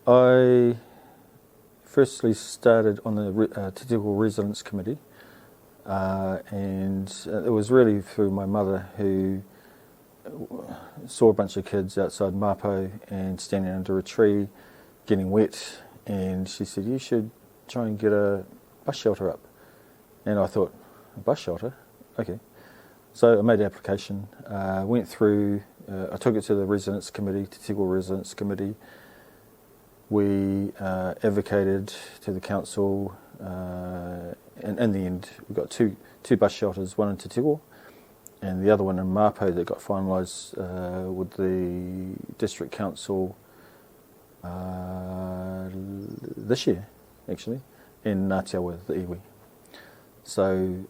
I firstly started on the Te Tiko Residence Committee, and it was really through my mother, who saw a bunch of kids outside Mapo and standing under a tree getting wet, and she said, "You should try and get a bus shelter up." And I thought, a bus shelter? Okay. So I made the application, went through, I took it to the Residence Committee, Te Tiko Residence Committee. We advocated to the council, and in the end we got two bus shelters, one in Te Tiko and the other one in Mapo, that got finalised with the district council this year, actually, in Ngāti Awa, the iwi. So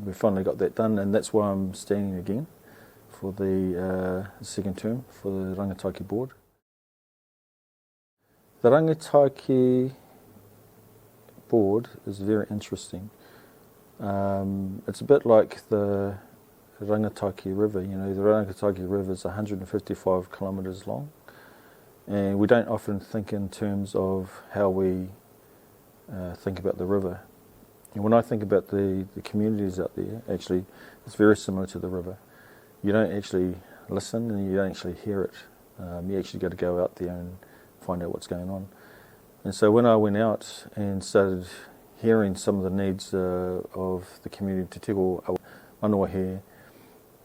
we finally got that done, and that's why I'm standing again for the second term for the Rangitāiki board. The Rangitāiki board is very interesting. It's a bit like the Rangitāiki River. You know, the Rangitāiki River is 155 kilometres long, and we don't often think in terms of how we think about the river. And when I think about the communities out there, actually, it's very similar to the river. You don't actually listen and you don't actually hear it. You actually got to go out there and find out what's going on. And so when I went out and started hearing some of the needs of the community of Te Tiko Manawa,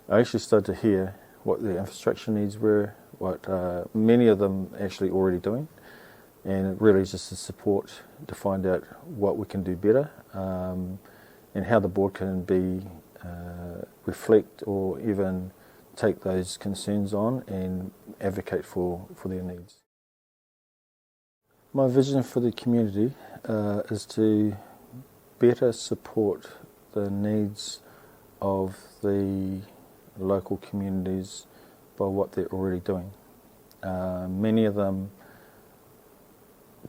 I actually started to hear what their infrastructure needs were, what many of them actually already doing, and it really is just a support to find out what we can do better, and how the board can be reflect or even take those concerns on and advocate for their needs. My vision for the community is to better support the needs of the local communities by what they're already doing. Many of them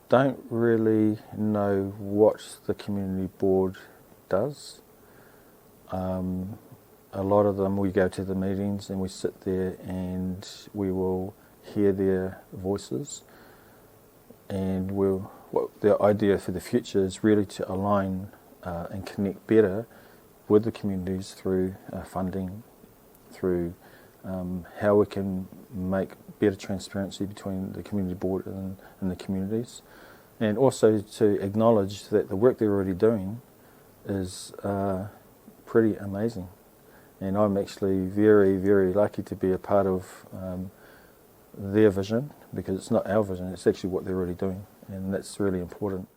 don't really know what the community board does. A lot of them, we go to the meetings and we sit there and we will hear their voices, and what the idea for the future is really to align and connect better with the communities through funding, through how we can make better transparency between the community board and the communities, and also to acknowledge that the work they're already doing is pretty amazing. And I'm actually very, very lucky to be a part of their vision, because it's not our vision, it's actually what they're already doing, and that's really important.